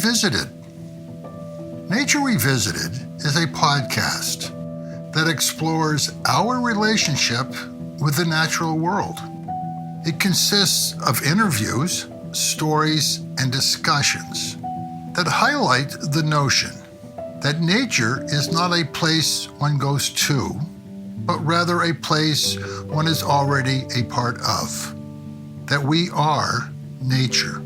Revisited. Nature Revisited is a podcast that explores our relationship with the natural world. It consists of interviews, stories, and discussions that highlight the notion that nature is not a place one goes to, but rather a place one is already a part of, that we are nature.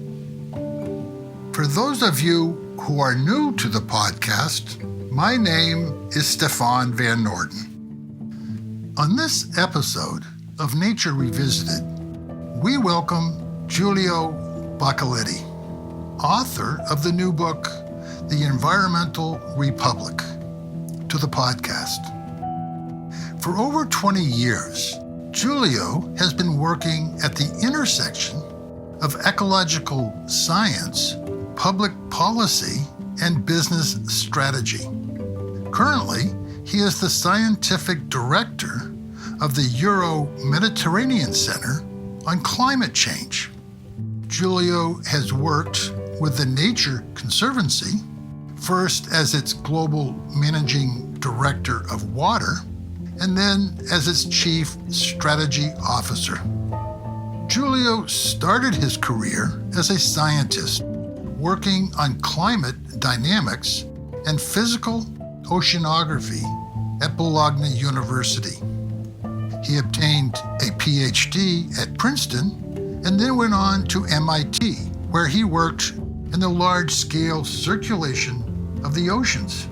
For those of you who are new to the podcast, my name is Stefan Van Noorden. On this episode of Nature Revisited, we welcome Giulio Boccaletti, author of the new book, The Environmental Republic, to the podcast. For over 20 years, Giulio has been working at the intersection of ecological science, public policy, and business strategy. Currently, he is the scientific director of the Euro-Mediterranean Center on Climate Change. Giulio has worked with the Nature Conservancy, first as its global managing director of water, and then as its chief strategy officer. Giulio started his career as a scientist, working on climate dynamics and physical oceanography at Bologna University. He obtained a PhD at Princeton and then went on to MIT, where he worked in the large-scale circulation of the oceans.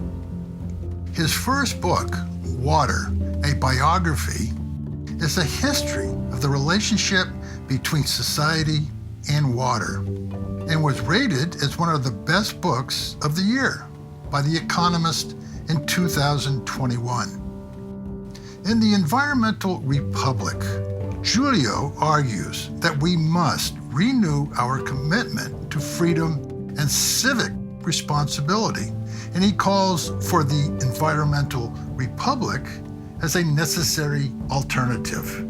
His first book, Water, a Biography, is a history of the relationship between society and water, and was rated as one of the best books of the year by The Economist in 2021. In The Environmental Republic, Giulio argues that we must renew our commitment to freedom and civic responsibility, and he calls for the environmental republic as a necessary alternative,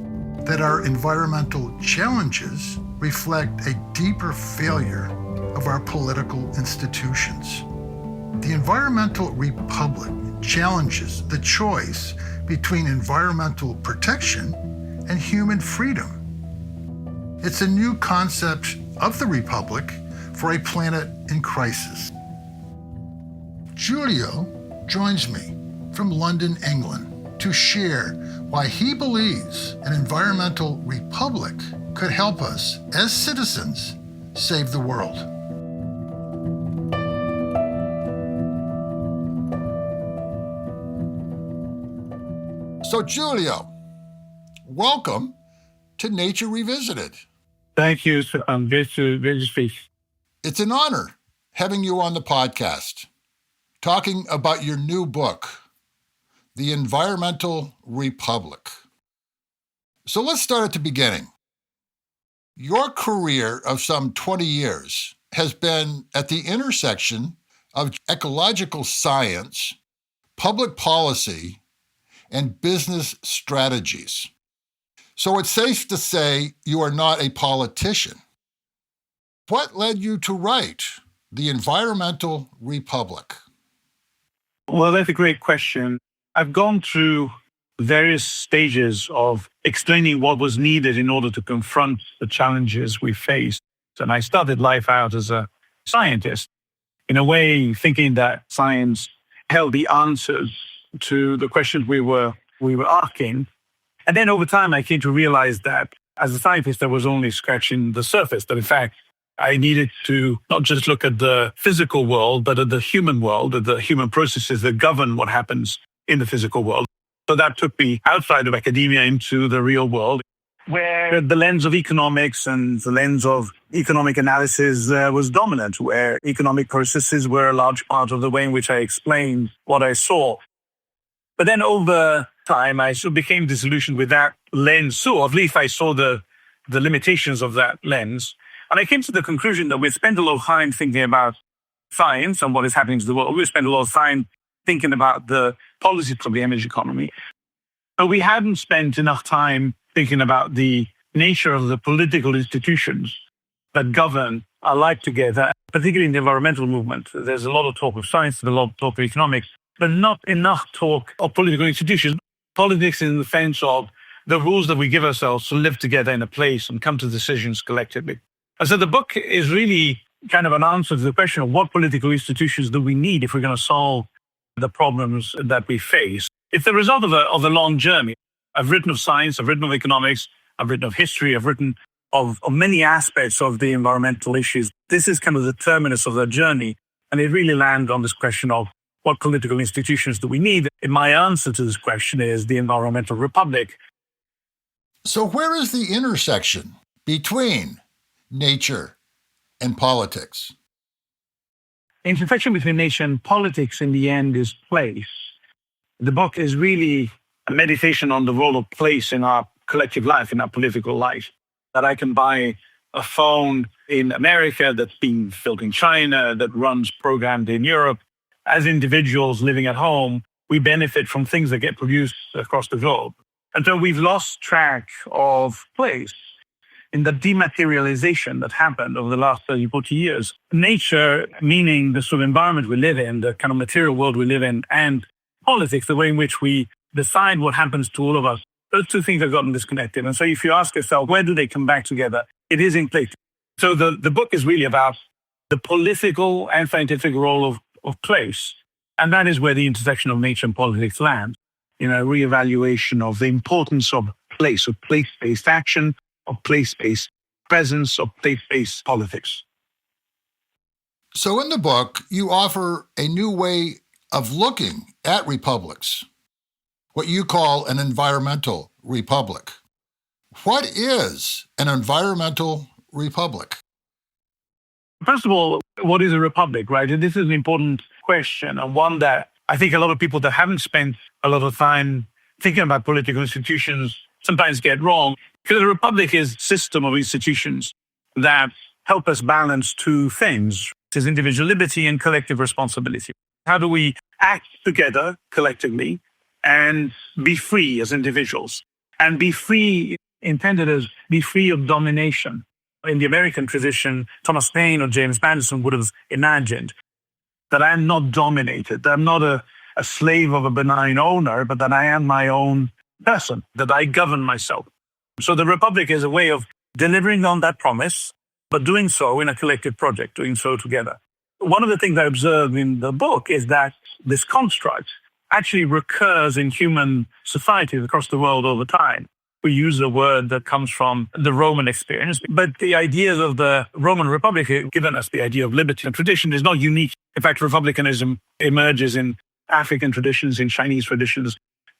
that our environmental challenges reflect a deeper failure of our political institutions. The environmental republic challenges the choice between environmental protection and human freedom. It's a new concept of the republic for a planet in crisis. Giulio joins me from London, England, to share why he believes an environmental republic could help us as citizens save the world. So Giulio, welcome to Nature Revisited. Thank you. I'm great to speak. It's an honor having you on the podcast, talking about your new book, The Environmental Republic. So let's start at the beginning. Your career of some 20 years has been at the intersection of ecological science, public policy, and business strategies. So it's safe to say you are not a politician. What led you to write The Environmental Republic? Well, that's a great question. I've gone through various stages of explaining what was needed in order to confront the challenges we face. And I started life out as a scientist, in a way thinking that science held the answers to the questions we were asking. And then over time, I came to realize that as a scientist, I was only scratching the surface, that in fact, I needed to not just look at the physical world, but at the human world, at the human processes that govern what happens in the physical world. So that took me outside of academia into the real world, where the lens of economics and the lens of economic analysis was dominant, where economic processes were a large part of the way in which I explained what I saw. But then over time, I sort of became disillusioned with that lens. So at least I saw the limitations of that lens. And I came to the conclusion that we spend a lot of time thinking about science and what is happening to the world. We spend a lot of time thinking about the policies of the energy economy. But we hadn't spent enough time thinking about the nature of the political institutions that govern life together, particularly in the environmental movement. There's a lot of talk of science, there's a lot of talk of economics, but not enough talk of political institutions. Politics in the sense of the rules that we give ourselves to live together in a place and come to decisions collectively. And so the book is really kind of an answer to the question of what political institutions do we need if we're going to solve the problems that we face. It's the result of a long journey. I've written of science, I've written of economics, I've written of history, I've written of many aspects of the environmental issues. This is kind of the terminus of that journey. And it really lands on this question of what political institutions do we need? And my answer to this question is the environmental republic. So where is the intersection between nature and politics? The intersection between nature and politics in the end is place. The book is really a meditation on the role of place in our collective life, in our political life. That I can buy a phone in America that's being built in China, that runs programmed in Europe. As individuals living at home, we benefit from things that get produced across the globe. And so we've lost track of place in the dematerialization that happened over the last 30, 40 years. Nature, meaning the sort of environment we live in, the kind of material world we live in, and politics, the way in which we decide what happens to all of us, those two things have gotten disconnected. And so if you ask yourself, where do they come back together? It is in place. So the book is really about the political and scientific role of place. And that is where the intersection of nature and politics lands. Reevaluation of the importance of place-based action, of place-based presence, of place-based politics. So in the book, you offer a new way of looking at republics, what you call an environmental republic. What is an environmental republic? First of all, what is a republic, right? And this is an important question, and one that I think a lot of people that haven't spent a lot of time thinking about political institutions sometimes get wrong. Because a republic is a system of institutions that help us balance two things. There's individual liberty and collective responsibility. How do we act together collectively and be free as individuals? And be free, intended as be free of domination. In the American tradition, Thomas Paine or James Madison would have imagined that I am not dominated, that I'm not a slave of a benign owner, but that I am my own person, that I govern myself. So the Republic is a way of delivering on that promise, but doing so in a collective project, doing so together. One of the things I observe in the book is that this construct actually recurs in human societies across the world all the time. We use a word that comes from the Roman experience, but the ideas of the Roman Republic have given us the idea of liberty and tradition is not unique. In fact, republicanism emerges in African traditions, in Chinese traditions,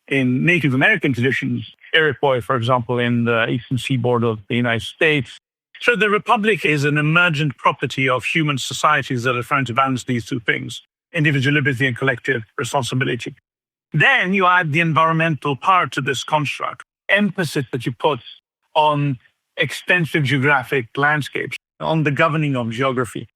in Native American traditions, Iroquois, for example, in the eastern seaboard of the United States. So the Republic is an emergent property of human societies that are trying to balance these two things, individual liberty and collective responsibility. Then you add the environmental part to this construct, emphasis that you put on extensive geographic landscapes, on the governing of geography,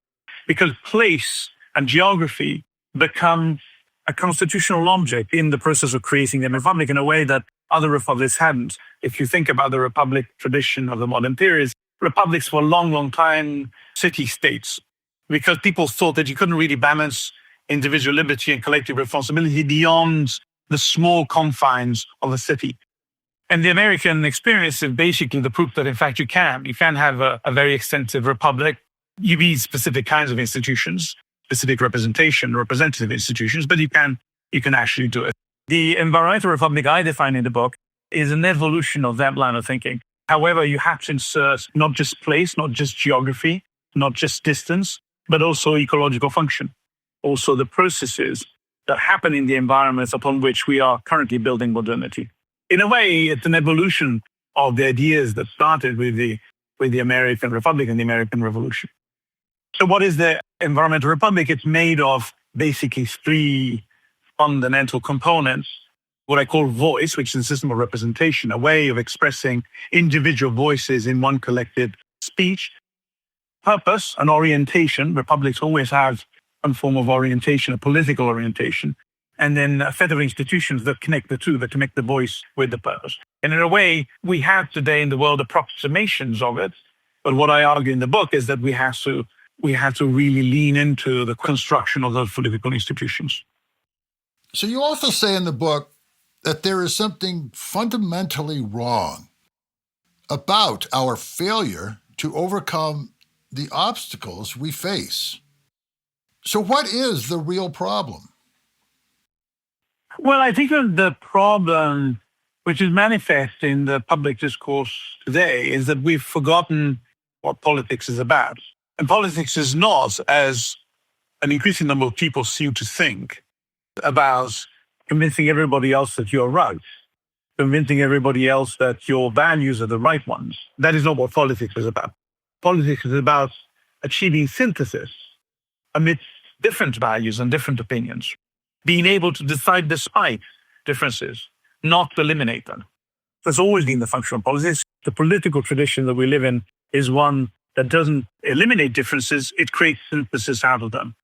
because place and geography become a constitutional object in the process of creating the republic in a way that other republics hadn't. If you think about the republic tradition of the modern periods, republics for a long, long time, city-states, because people thought that you couldn't really balance individual liberty and collective responsibility beyond the small confines of a city. And the American experience is basically the proof that, in fact, you can. You can have a very extensive republic. You need specific kinds of institutions, specific representative institutions, but you can actually do it. The environmental republic I define in the book is an evolution of that line of thinking. However, you have to insert not just place, not just geography, not just distance, but also ecological function. Also the processes that happen in the environments upon which we are currently building modernity. In a way, it's an evolution of the ideas that started with the American Republic and the American Revolution. So what is the environmental republic? It's made of basically three fundamental components. What I call voice, which is a system of representation, a way of expressing individual voices in one collective speech. Purpose and orientation. Republics always have some form of orientation, a political orientation. And then a set of institutions that connect the two, that connect the voice with the purpose. And in a way, we have today in the world approximations of it. But what I argue in the book is that we have to we had to really lean into the construction of those political institutions. So you also say in the book that there is something fundamentally wrong about our failure to overcome the obstacles we face. So what is the real problem? Well, I think that the problem which is manifest in the public discourse today is that we've forgotten what politics is about. And politics is not, as an increasing number of people seem to think, about convincing everybody else that you're right, convincing everybody else that your values are the right ones. That is not what politics is about. Politics is about achieving synthesis amidst different values and different opinions, being able to decide despite differences, not to eliminate them. That's always been the function of politics. The political tradition that we live in is one that doesn't eliminate differences, it creates synthesis out of them.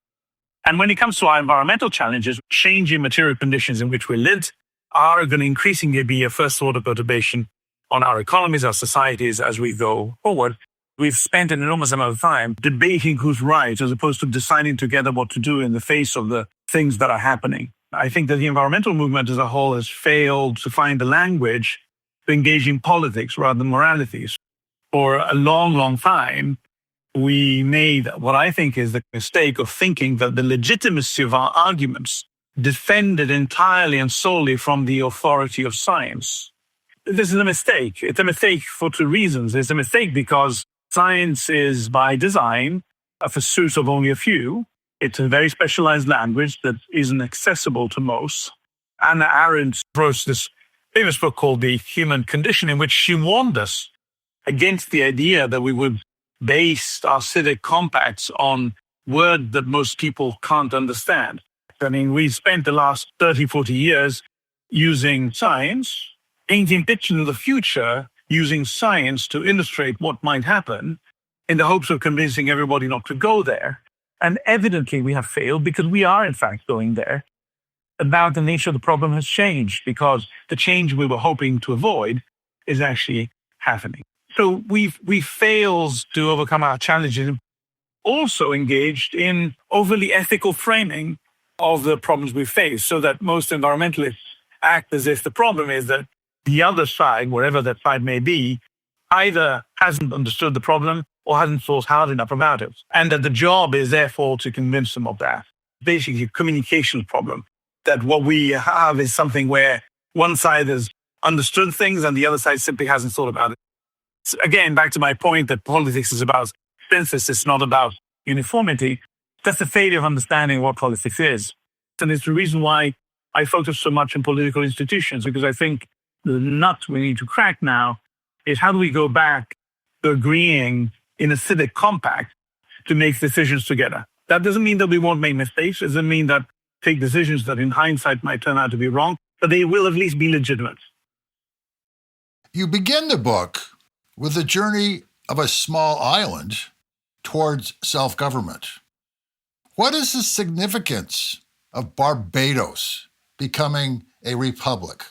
And when it comes to our environmental challenges, changing material conditions in which we live are going to increasingly be a first order perturbation on our economies, our societies as we go forward. We've spent an enormous amount of time debating who's right as opposed to deciding together what to do in the face of the things that are happening. I think that the environmental movement as a whole has failed to find the language to engage in politics rather than moralities. For a long, long time, we made what I think is the mistake of thinking that the legitimacy of our arguments depended entirely and solely from the authority of science. This is a mistake. It's a mistake for two reasons. It's a mistake because science is by design a pursuit of only a few. It's a very specialized language that isn't accessible to most. Anna Arendt wrote this famous book called The Human Condition, in which she warned us against the idea that we would base our civic compacts on words that most people can't understand. I mean, we spent the last 30, 40 years using science, painting pictures of the future, using science to illustrate what might happen in the hopes of convincing everybody not to go there. And evidently we have failed because we are in fact going there. About the nature of the problem has changed because the change we were hoping to avoid is actually happening. So we've failed to overcome our challenges, also engaged in overly ethical framing of the problems we face, so that most environmentalists act as if the problem is that the other side, wherever that side may be, either hasn't understood the problem or hasn't thought hard enough about it. And that the job is therefore to convince them of that. Basically a communication problem, that what we have is something where one side has understood things and the other side simply hasn't thought about it. So again, back to my point that politics is about synthesis, not about uniformity. That's a failure of understanding what politics is. And it's the reason why I focus so much on political institutions, because I think the nut we need to crack now is how do we go back to agreeing in a civic compact to make decisions together. That doesn't mean that we won't make mistakes. It doesn't mean that take decisions that in hindsight might turn out to be wrong, but they will at least be legitimate. You begin the book with the journey of a small island towards self-government. What is the significance of Barbados becoming a republic?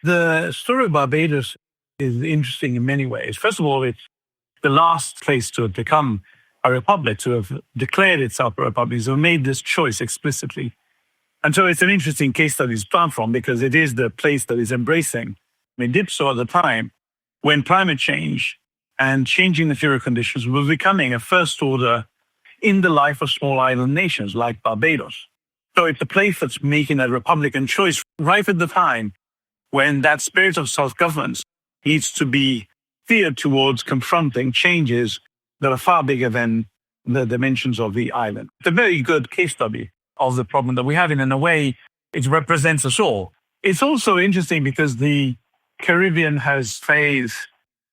The story of Barbados is interesting in many ways. First of all, it's the last place to have become a republic, to have declared itself a republic, to have made this choice explicitly. And so it's an interesting case study to start from because it is the place that is embracing. They did so at the time when climate change and changing material conditions was becoming a first order in the life of small island nations like Barbados. So it's a place that's making a Republican choice right at the time when that spirit of self-governance needs to be steered towards confronting changes that are far bigger than the dimensions of the island. It's a very good case study of the problem that we have, and in a way, it represents us all. It's also interesting because the Caribbean has played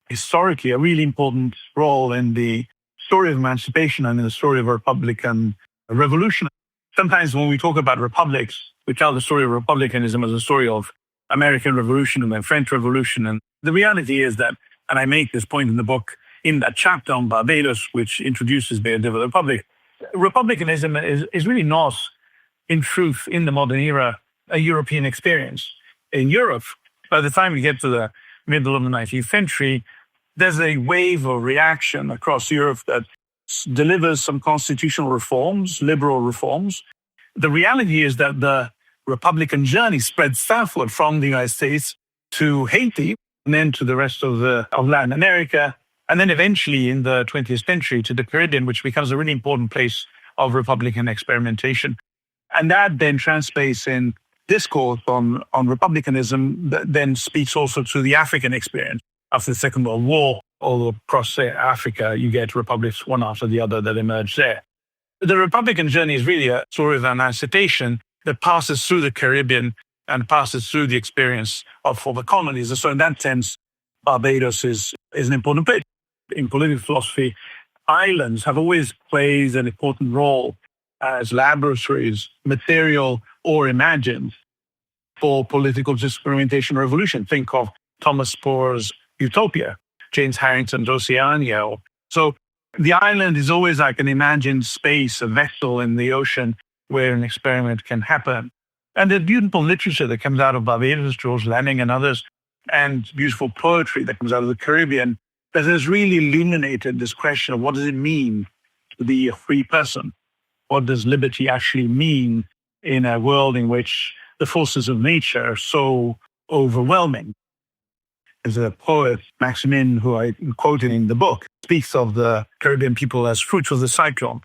historically a really important role in the story of emancipation and in the story of Republican revolution. Sometimes when we talk about republics, we tell the story of republicanism as a story of American Revolution and then French Revolution. And the reality is that, and I make this point in the book, in that chapter on Barbados, which introduces the idea of the republic, republicanism is really not, in truth, in the modern era, a European experience. In Europe, by the time we get to the middle of the 19th century, there's a wave of reaction across Europe that delivers some constitutional reforms, liberal reforms. The reality is that the Republican journey spread southward from the United States to Haiti, and then to the rest of Latin America, and then eventually in the 20th century to the Caribbean, which becomes a really important place of Republican experimentation. And that then translates in discourse on republicanism that then speaks also to the African experience after the Second World War. All across Africa, you get republics one after the other that emerge there. The Republican journey is really a story of emancipation that passes through the Caribbean and passes through the experience of former colonies. And so in that sense, Barbados is an important place. In political philosophy, islands have always played an important role as laboratories, material or imagined, for political experimentation and revolution. Think of Thomas Pore's Utopia, James Harrington's Oceania. So the island is always like an imagined space, a vessel in the ocean where an experiment can happen. And the beautiful literature that comes out of Barbados, George Lanning and others, and beautiful poetry that comes out of the Caribbean, that has really illuminated this question of what does it mean to be a free person? What does liberty actually mean in a world in which the forces of nature are so overwhelming? There's a poet, Maximin, who I quoted in the book, speaks of the Caribbean people as fruits of the cyclone.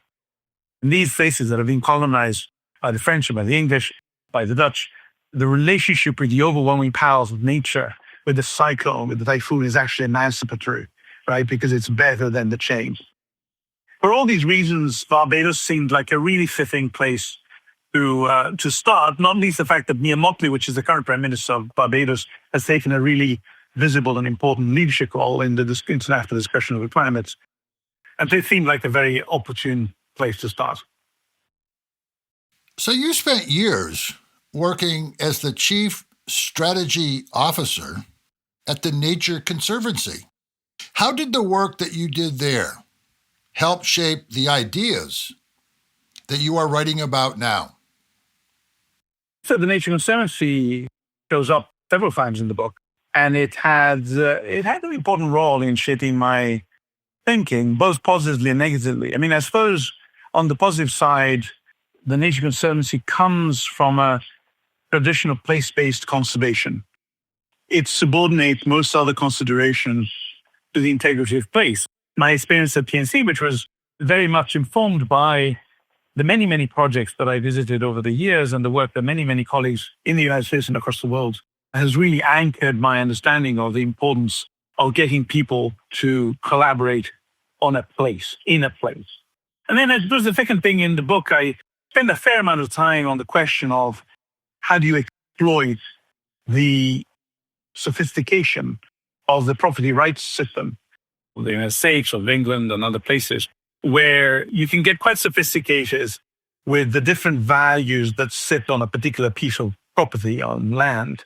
In these places that have been colonized by the French, by the English, by the Dutch, the relationship with the overwhelming powers of nature, with the cyclone, with the typhoon, is actually emancipatory, right? Because it's better than the change. For all these reasons, Barbados seemed like a really fitting place to start, not least the fact that Mia Mottley, which is the current Prime Minister of Barbados, has taken a really visible and important leadership role in the international discussion of the climate. And they seemed like a very opportune place to start. So you spent years working as the Chief Strategy Officer at the Nature Conservancy. How did the work that you did there help shape the ideas that you are writing about now? So the Nature Conservancy shows up several times in the book, and it had an important role in shaping my thinking, both positively and negatively. I mean, I suppose on the positive side, the Nature Conservancy comes from a tradition of place-based conservation. It subordinates most other considerations to the integrity of place. My experience at PNC, which was very much informed by the many, many projects that I visited over the years and the work that many, many colleagues in the United States and across the world, has really anchored my understanding of the importance of getting people to collaborate on a place, in a place. And then I suppose the second thing in the book, I spend a fair amount of time on the question of how do you exploit the sophistication of the property rights system of the United States, of England and other places, where you can get quite sophisticated with the different values that sit on a particular piece of property on land.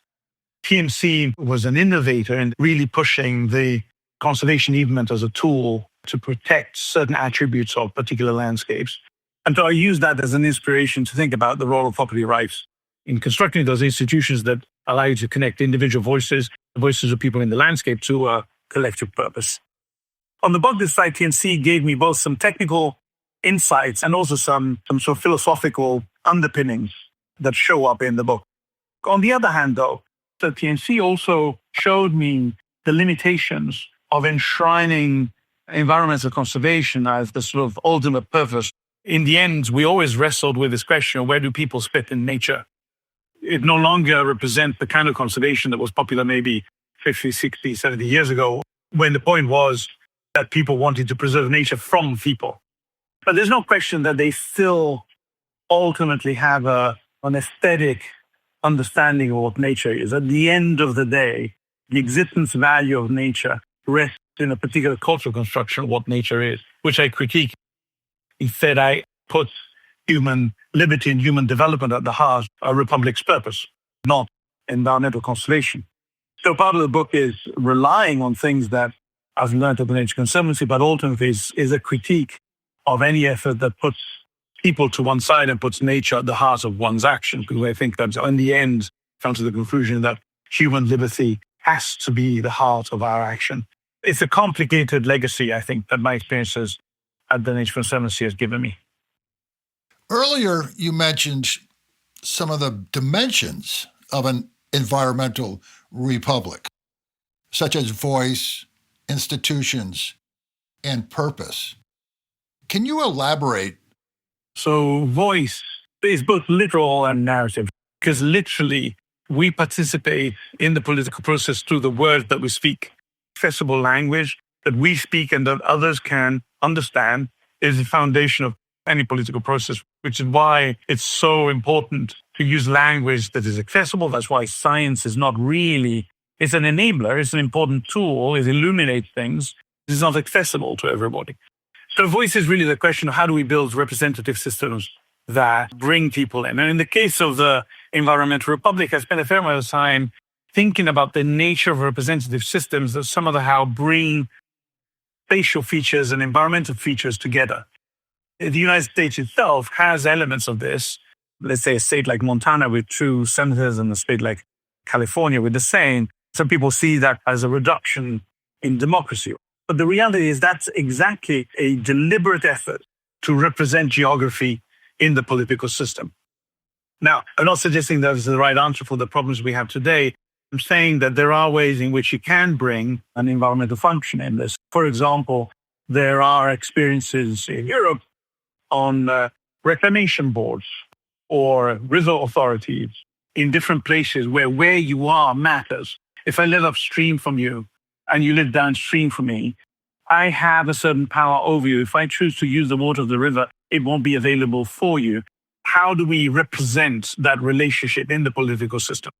PMC was an innovator in really pushing the conservation movement as a tool to protect certain attributes of particular landscapes. And so I use that as an inspiration to think about the role of property rights in constructing those institutions that allow you to connect individual voices, the voices of people in the landscape, to a collective purpose. On the book, this side, PNC gave me both some technical insights and also some sort of philosophical underpinnings that show up in the book. On the other hand, though, the PNC also showed me the limitations of enshrining environmental conservation as the sort of ultimate purpose. In the end, we always wrestled with this question, where do people fit in nature? It no longer represents the kind of conservation that was popular maybe 50, 60, 70 years ago, when the point was that people wanted to preserve nature from people. But there's no question that they still ultimately have an aesthetic understanding of what nature is. At the end of the day, the existence value of nature rests in a particular cultural construction of what nature is, which I critique. Instead, I put human liberty and human development at the heart of a republic's purpose, not environmental conservation. So part of the book is relying on things that I've learned at the Nature Conservancy, but ultimately is a critique of any effort that puts people to one side and puts nature at the heart of one's action, because I think that in the end, come to the conclusion that human liberty has to be the heart of our action. It's a complicated legacy, I think, that my experience has that the Nature Conservancy has given me. Earlier, you mentioned some of the dimensions of an environmental republic, such as voice, institutions, and purpose. Can you elaborate? So voice is both literal and narrative, because literally we participate in the political process through the words that we speak. Accessible language that we speak and that others can understand is the foundation of any political process, which is why it's so important to use language that is accessible. That's why science is not really, it's an enabler, it's an important tool, it illuminates things. It's not accessible to everybody. So voice is really the question of how do we build representative systems that bring people in. And in the case of the Environmental Republic, I spent a fair amount of time thinking about the nature of representative systems that somehow bring spatial features and environmental features together. The United States itself has elements of this. Let's say a state like Montana with 2 senators and a state like California with the same. Some people see that as a reduction in democracy. But the reality is that's exactly a deliberate effort to represent geography in the political system. Now, I'm not suggesting that is the right answer for the problems we have today. I'm saying that there are ways in which you can bring an environmental function in this. For example, there are experiences in Europe on reclamation boards or river authorities in different places where you are matters. If I live upstream from you and you live downstream from me, I have a certain power over you. If I choose to use the water of the river, it won't be available for you. How do we represent that relationship in the political system?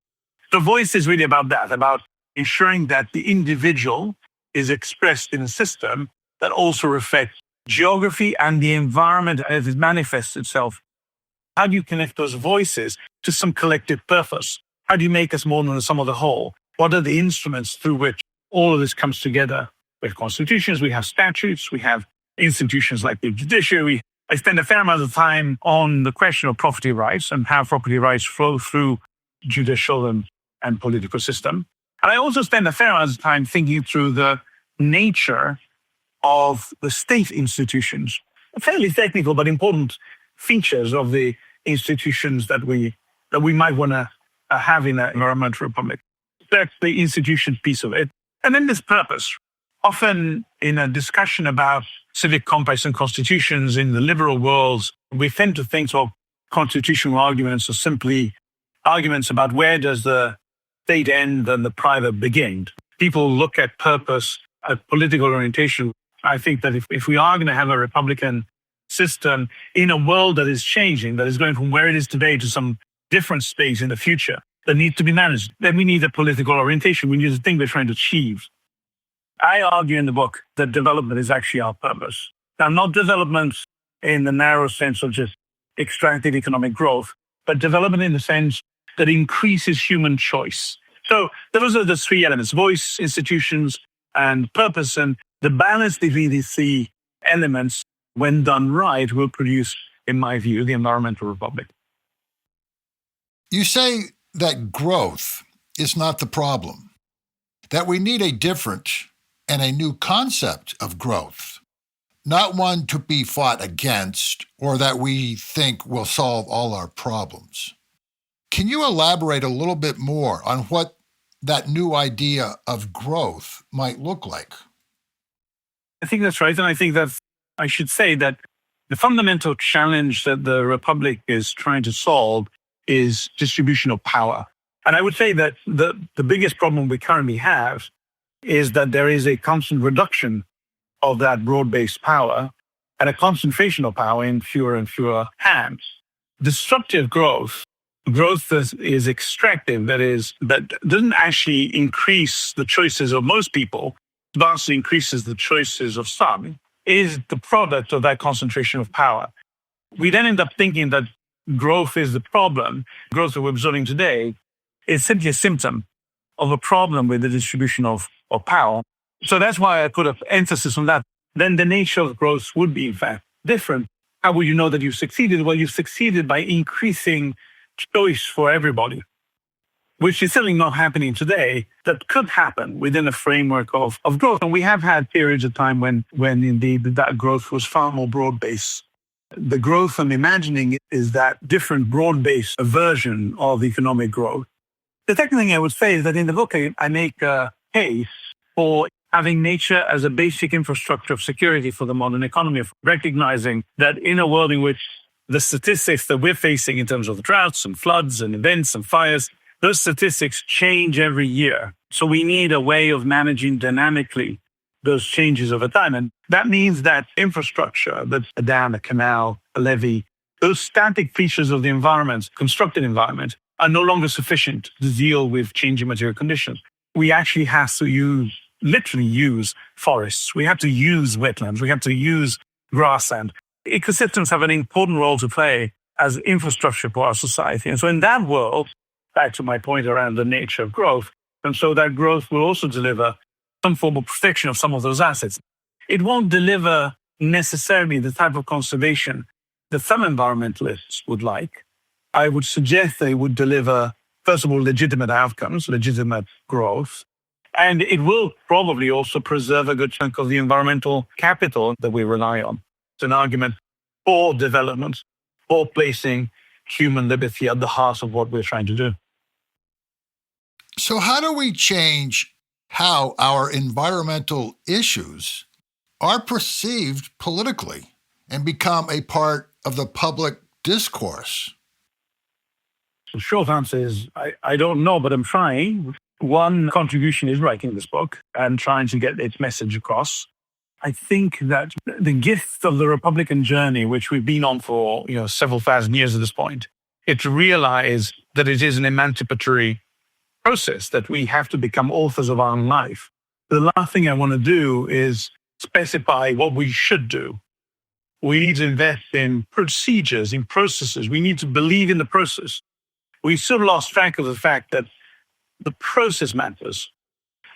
The voice is really about that, about ensuring that the individual is expressed in a system that also reflects geography and the environment as it manifests itself. How do you connect those voices to some collective purpose? How do you make us more than the sum of the whole? What are the instruments through which all of this comes together? We have constitutions, we have statutes, we have institutions like the judiciary. I spend a fair amount of time on the question of property rights and how property rights flow through judicial and political system. And I also spend a fair amount of time thinking through the nature of the state institutions, fairly technical but important features of the institutions that we might want to have in an environmental republic. That's the institution piece of it. And then there's purpose. Often in a discussion about civic compacts and constitutions in the liberal worlds, we tend to think of constitutional arguments as simply arguments about where does the state end and the private begin. People look at purpose, at political orientation. I think that if we are going to have a republican system in a world that is changing, that is going from where it is today to some different space in the future that needs to be managed, then we need a political orientation. We need the thing we're trying to achieve. I argue in the book that development is actually our purpose. Now, not development in the narrow sense of just extractive economic growth, but development in the sense that increases human choice. So those are the 3 elements: voice, institutions, and purpose. And the balance between these 3 elements, when done right, will produce, in my view, the environmental republic. You say that growth is not the problem, that we need a different and a new concept of growth, not one to be fought against or that we think will solve all our problems. Can you elaborate a little bit more on what that new idea of growth might look like? I think that's right. And I think that I should say that the fundamental challenge that the Republic is trying to solve is distribution of power. And I would say that the biggest problem we currently have is that there is a constant reduction of that broad-based power and a concentration of power in fewer and fewer hands. Disruptive growth that is extractive, that doesn't actually increase the choices of most people, vastly increases the choices of some, is the product of that concentration of power. We then end up thinking that growth is the problem. Growth that we're observing today is simply a symptom of a problem with the distribution of power. So that's why I put an emphasis on that. Then the nature of growth would be, in fact, different. How will you know that you've succeeded? Well, you've succeeded by increasing choice for everybody. which is certainly not happening today, that could happen within a framework of growth. And we have had periods of time when indeed that growth was far more broad-based. The growth I'm imagining is that different broad-based version of economic growth. The second thing I would say is that in the book, I make a case for having nature as a basic infrastructure of security for the modern economy, recognizing that in a world in which the statistics that we're facing in terms of droughts and floods and events and fires, those statistics change every year. So we need a way of managing dynamically those changes over time. And that means that infrastructure, that's a dam, a canal, a levee, those static features of the environment, constructed environment, are no longer sufficient to deal with changing material conditions. We actually have to literally use forests. We have to use wetlands. We have to use grassland. Ecosystems have an important role to play as infrastructure for our society. And so in that world, back to my point around the nature of growth, and so that growth will also deliver some form of protection of some of those assets. It won't deliver necessarily the type of conservation that some environmentalists would like. I would suggest they would deliver, first of all, legitimate outcomes, legitimate growth, and it will probably also preserve a good chunk of the environmental capital that we rely on. It's an argument for development, for placing human liberty at the heart of what we're trying to do. So how do we change how our environmental issues are perceived politically and become a part of the public discourse? The short answer is, I don't know, but I'm trying. One contribution is writing this book and trying to get its message across. I think that the gift of the Republican journey, which we've been on for several thousand years at this point, is to realize that it is an emancipatory process, that we have to become authors of our own life. The last thing I want to do is specify what we should do. We need to invest in procedures, in processes. We need to believe in the process. We sort of lost track of the fact that the process matters.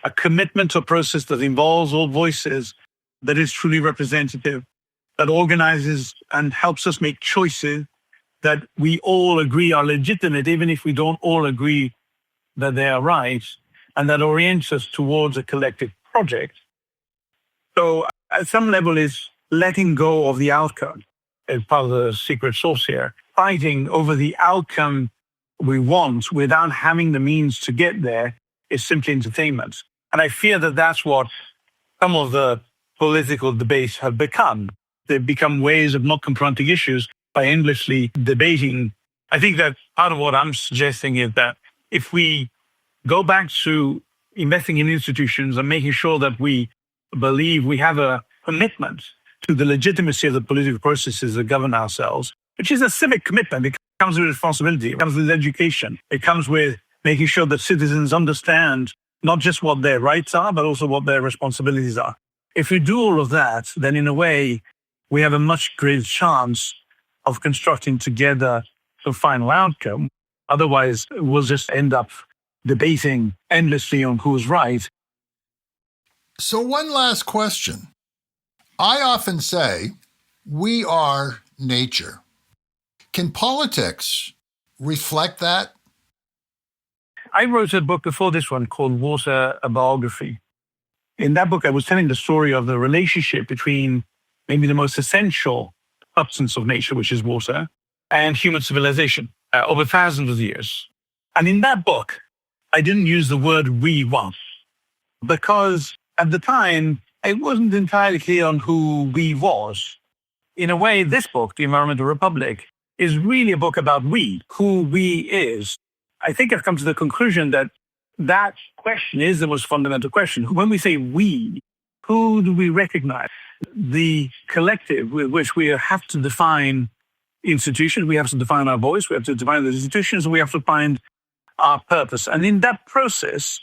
A commitment to a process that involves all voices, that is truly representative, that organizes and helps us make choices that we all agree are legitimate, even if we don't all agree that they are right, and that orients us towards a collective project. So at some level is letting go of the outcome as part of the secret sauce here, fighting over the outcome we want without having the means to get there is simply entertainment. And I fear that that's what some of the political debates have become. They've become ways of not confronting issues by endlessly debating. I think that part of what I'm suggesting is that if we go back to investing in institutions and making sure that we believe we have a commitment to the legitimacy of the political processes that govern ourselves, which is a civic commitment. It comes with responsibility. It comes with education. It comes with making sure that citizens understand not just what their rights are, but also what their responsibilities are. If we do all of that, then in a way, we have a much greater chance of constructing together the final outcome. Otherwise, we'll just end up debating endlessly on who's right. So one last question. I often say, we are nature. Can politics reflect that? I wrote a book before this one called Water, a Biography. In that book, I was telling the story of the relationship between maybe the most essential substance of nature, which is water, and human civilization over thousands of years. And in that book, I didn't use the word we once, because at the time, it wasn't entirely clear on who we was. In a way, this book, The Environmental Republic, is really a book about we, who we is. I think I've come to the conclusion that that question is the most fundamental question. When we say we, who do we recognize? The collective with which we have to define institutions, we have to define our voice, we have to define the institutions, and we have to find our purpose. And in that process,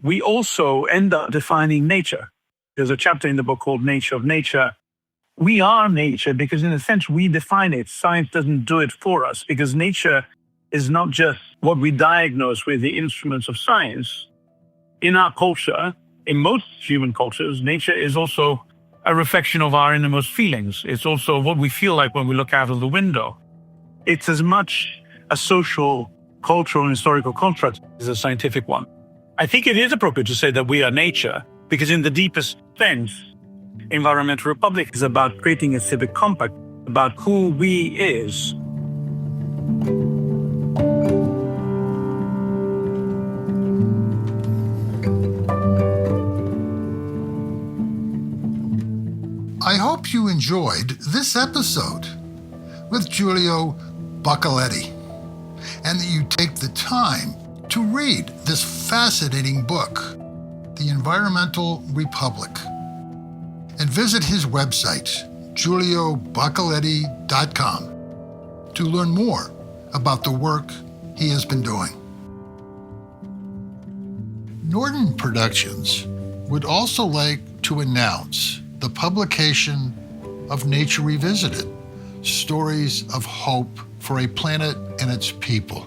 we also end up defining nature. There's a chapter in the book called Nature of Nature. We are nature because in a sense we define it. Science doesn't do it for us because nature is not just what we diagnose with the instruments of science. In our culture, in most human cultures, nature is also a reflection of our innermost feelings. It's also what we feel like when we look out of the window. It's as much a social cultural and historical construct is a scientific one. I think it is appropriate to say that we are nature, because in the deepest sense, Environmental Republic is about creating a civic compact about who we is. I hope you enjoyed this episode with Giulio Boccaletti, and that you take the time to read this fascinating book, The Environmental Republic, and visit his website, giulioboccaletti.com, to learn more about the work he has been doing. Norden Productions would also like to announce the publication of Nature Revisited, Stories of Hope for a Planet and Its People.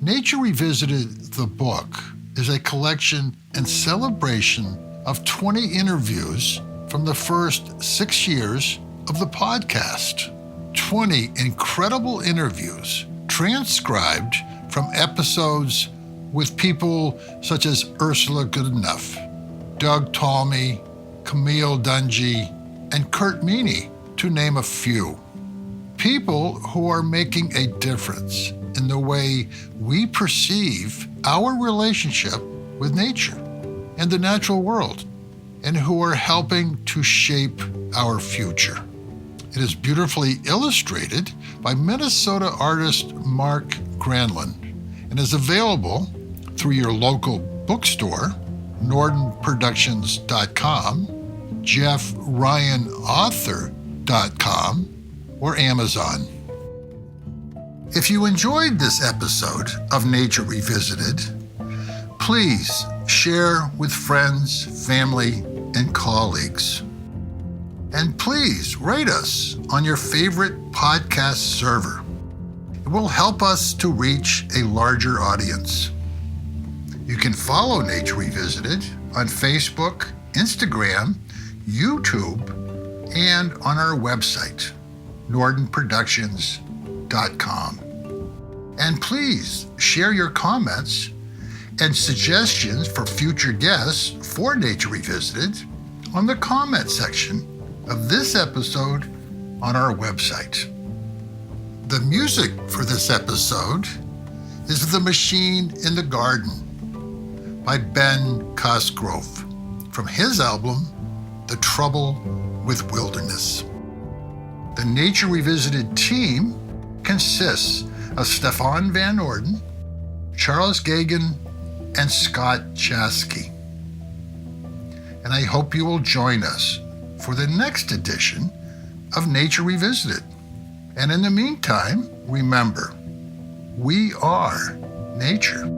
Nature Revisited, the book, is a collection and celebration of 20 interviews from the first 6 years of the podcast. 20 incredible interviews transcribed from episodes with people such as Ursula Goodenough, Doug Talmy, Camille Dungy, and Kurt Meany, to name a few. People who are making a difference in the way we perceive our relationship with nature and the natural world, and who are helping to shape our future. It is beautifully illustrated by Minnesota artist Mark Granlund and is available through your local bookstore, nordenproductions.com, jeffryanauthor.com, or Amazon. If you enjoyed this episode of Nature Revisited, please share with friends, family, and colleagues. And please rate us on your favorite podcast server. It will help us to reach a larger audience. You can follow Nature Revisited on Facebook, Instagram, YouTube, and on our website, nordenproductions.com. And please share your comments and suggestions for future guests for Nature Revisited on the comment section of this episode on our website. The music for this episode is The Machine in the Garden by Ben Cosgrove from his album, The Trouble with Wilderness. The Nature Revisited team consists of Stefan Van Orden, Charles Gagan, and Scott Chasky. And I hope you will join us for the next edition of Nature Revisited. And in the meantime, remember, we are nature.